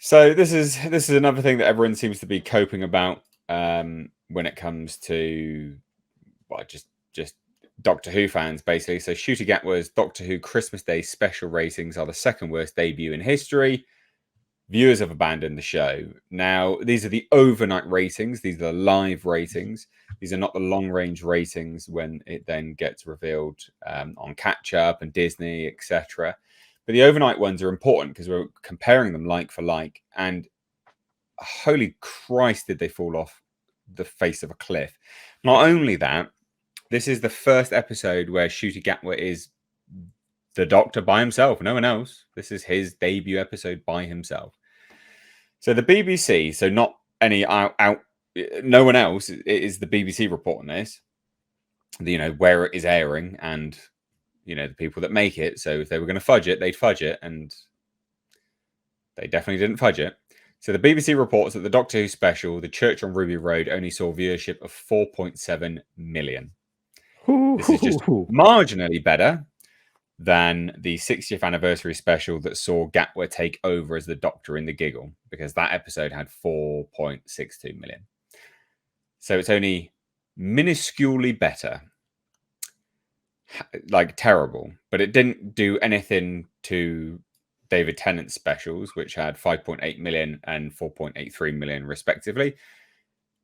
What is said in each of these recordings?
So this is another thing that everyone seems to be coping about when it comes to just Doctor Who fans, basically. So Ncuti Gatwa's Doctor Who Christmas Day special ratings are the second worst debut in history. Viewers have abandoned the show. Now, these are the overnight ratings. These are the live ratings. These are not the long-range ratings when it then gets revealed on Catch Up and Disney, etc. But the overnight ones are important because we're comparing them like for like. And holy Christ, did they fall off the face of a cliff. Not only that, this is the first episode where Ncuti Gatwa is the Doctor by himself, no one else. This is his debut episode by himself. So the BBC, so not any no one else. It is the BBC reporting this. Where it is airing, and the people that make it. So if they were going to fudge it, they'd fudge it, and they definitely didn't fudge it. So the BBC reports that the Doctor Who special, The Church on Ruby Road, only saw viewership of 4.7 million. This is just marginally better than the 60th anniversary special that saw Gatwa take over as the Doctor in The Giggle, because that episode had 4.62 million. So it's only minusculely better. Like terrible, but it didn't do anything to David Tennant's specials, which had 5.8 million and 4.83 million respectively.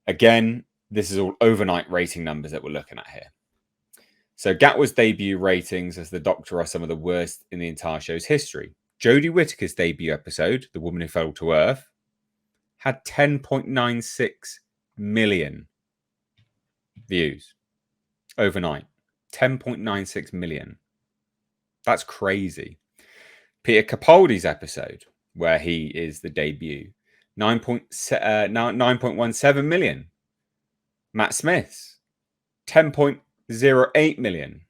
Again, this is all overnight rating numbers that we're looking at here. So Gatwa's debut ratings as the Doctor are some of the worst in the entire show's history. Jodie Whittaker's debut episode, The Woman Who Fell to Earth, had 10.96 million views overnight. 10.96 million. That's crazy. Peter Capaldi's episode, where he is the debut, 9.17 million. Matt Smith's, 10.08 million.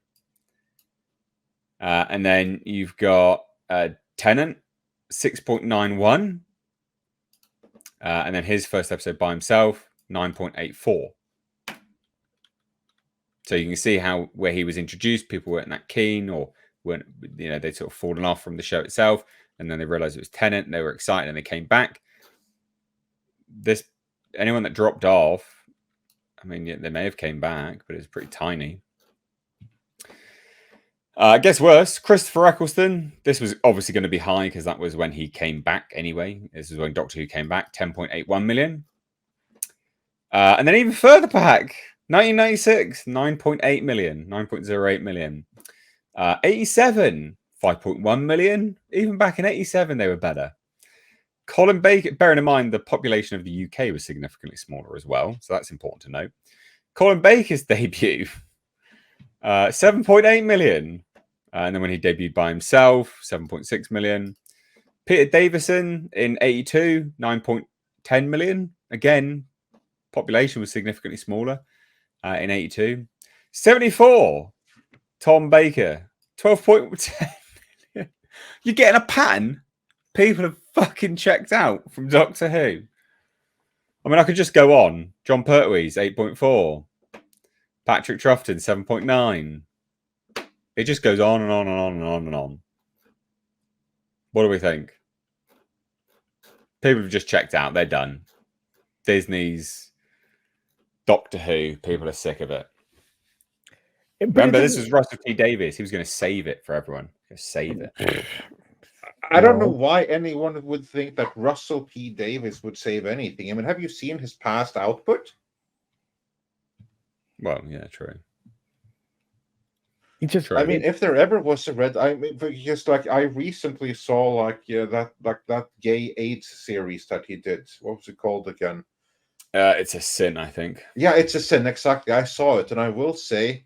And then you've got Tennant, 6.91. And then his first episode by himself, 9.84. So you can see how where he was introduced, people weren't that keen, or weren't, they'd sort of fallen off from the show itself, and then they realized it was Tennant, and they were excited, and they came back. Anyone that dropped off, I mean, yeah, they may have came back, but it's pretty tiny. Gets worse. Christopher Eccleston. This was obviously going to be high because that was when he came back anyway. This is when Doctor Who came back, 10.81 million. And then even further back, 1996, 9.8 million, 9.08 million. 87, 5.1 million. Even back in 87, they were better. Colin Baker, bearing in mind the population of the UK was significantly smaller as well, so that's important to note. Colin Baker's debut, 7.8 million. And then when he debuted by himself, 7.6 million. Peter Davison in 82, 9.10 million. Again, population was significantly smaller in 82. 74, Tom Baker, 12.10 million. You're getting a pattern. People have fucking checked out from Doctor Who. I mean, I could just go on. John Pertwee's 8.4. Patrick Troughton, 7.9. It just goes on and on and on and on and on. What do we think? People have just checked out. They're done. Disney's Doctor Who. People are sick of it. Remember, this was Russell T Davies. He was going to save it for everyone. Save it. I don't know why anyone would think that Russell P. Davies would save anything. I mean, have you seen his past output? Well, yeah, true. I mean, if there ever was a because like I recently saw that gay AIDS series that he did. What was it called again? It's a Sin, I think. Yeah, It's a Sin. Exactly. I saw it, and I will say,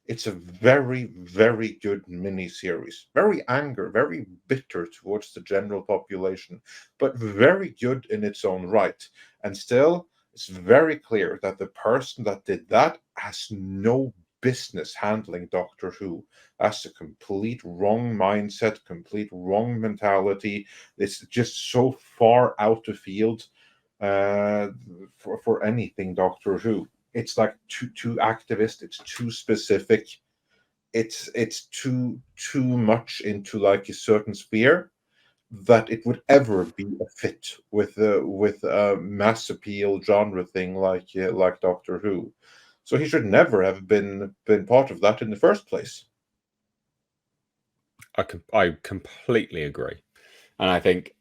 it's a very, very good miniseries. Very very bitter towards the general population, but very good in its own right. And still, it's very clear that the person that did that has no business handling Doctor Who. That's a complete wrong mindset, complete wrong mentality. It's just so far out of field for anything Doctor Who. It's like too activist. It's too specific. It's too much into like a certain sphere, that it would ever be a fit with a mass appeal genre thing like Doctor Who. So he should never have been part of that in the first place. I completely agree, and I think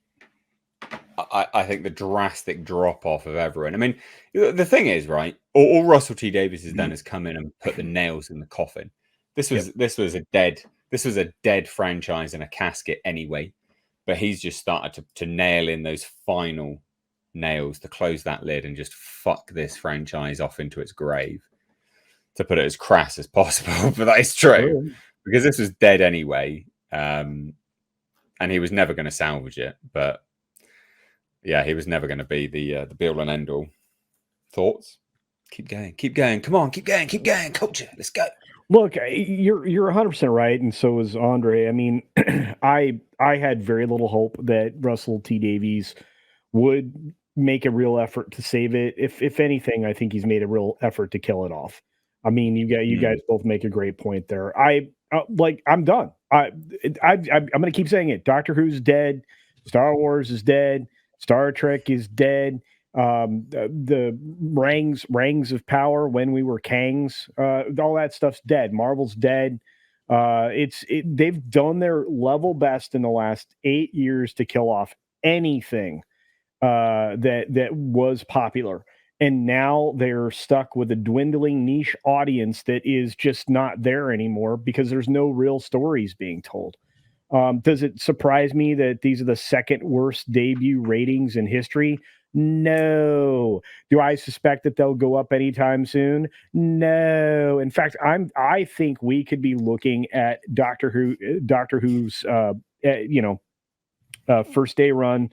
the drastic drop off of everyone. I mean, the thing is, right? All Russell T Davies has done is come in and put the nails in the coffin. This was a dead franchise in a casket anyway, but he's just started to nail in those final nails to close that lid and just fuck this franchise off into its grave. To put it as crass as possible, but that is true because this was dead anyway, and he was never going to salvage it. But yeah, he was never going to be the be all and end all. Thoughts? Keep going. Come on, keep going. Culture, let's go. Look, you're 100% right, and so is Andre. I mean, I had very little hope that Russell T Davies would make a real effort to save it. If anything, I think he's made a real effort to kill it off. I mean, you guys both make a great point there. I'm done. I'm going to keep saying it. Doctor Who's dead. Star Wars is dead. Star Trek is dead. The rangs of power when we were Kangs, all that stuff's dead. Marvel's dead. They've done their level best in the last 8 years to kill off anything that was popular. And now they're stuck with a dwindling niche audience that is just not there anymore because there's no real stories being told. Does it surprise me that these are the second worst debut ratings in history? No. Do I suspect that they'll go up anytime soon? No. In fact, I think we could be looking at Doctor Who's first day run,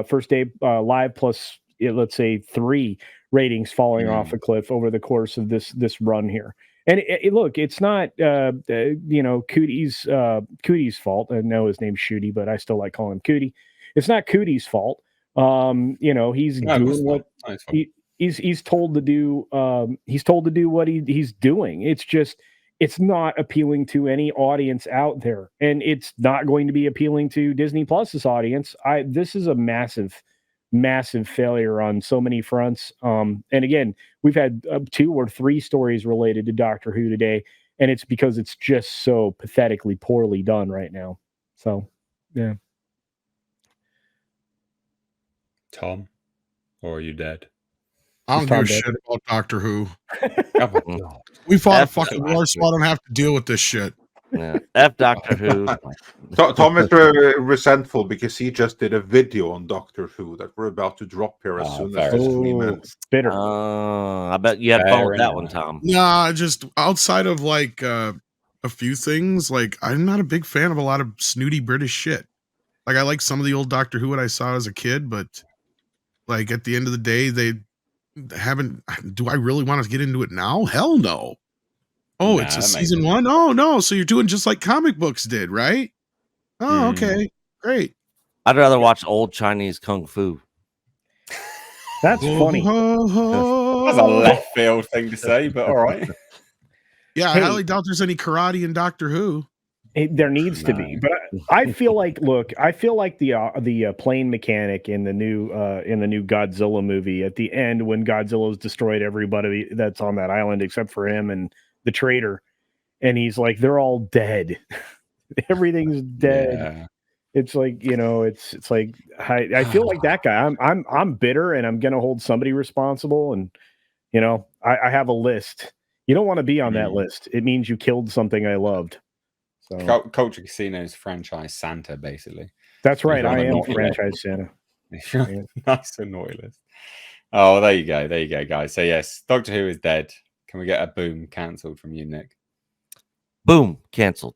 first day live plus let's say 3 ratings falling off a cliff over the course of this run here. And look, it's not Cootie's fault. I know his name's Shooty, but I still like calling him Cootie. It's not Cootie's fault. He's doing what he's told to do. He's told to do what he's doing. It's just it's not appealing to any audience out there, and it's not going to be appealing to Disney Plus's audience. This is a massive failure on so many fronts. And again, we've had 2 or 3 stories related to Doctor Who today, and it's because it's just so pathetically poorly done right now. So, yeah. Tom, or are you dead? I don't give a shit about Doctor Who. We fought a fucking war, so I don't have to deal with this shit. Yeah. F Doctor Who. Tom is resentful because he just did a video on Doctor Who that we're about to drop here as soon as this stream ends. Bitter. I bet you had fun with that one, Tom. Nah, just outside of like a few things, like I'm not a big fan of a lot of snooty British shit. Like I like some of the old Doctor Who that I saw as a kid, but like at the end of the day, they haven't. Do I really want to get into it now? Hell no. Oh, it's a season 1? Oh, no. So you're doing just like comic books did, right? Oh, okay. Great. I'd rather watch old Chinese Kung Fu. That's funny. That's a left field thing to say, but all right. Yeah, I highly doubt there's any karate in Doctor Who. There needs to be, but I feel like the plane mechanic in the new Godzilla movie at the end when Godzilla's destroyed everybody that's on that island except for him and the traitor, and he's like, they're all dead. Everything's dead. Yeah. It's like, it's like I feel like that guy. I'm bitter, and I'm gonna hold somebody responsible. And I have a list. You don't want to be on that list. It means you killed something I loved. So Culture Casino's franchise Santa, basically. That's right. I am franchise Santa. Nice and naughty list. Oh, there you go, guys. So yes, Doctor Who is dead. Can we get a boom cancelled from you, Nick? Boom, cancelled.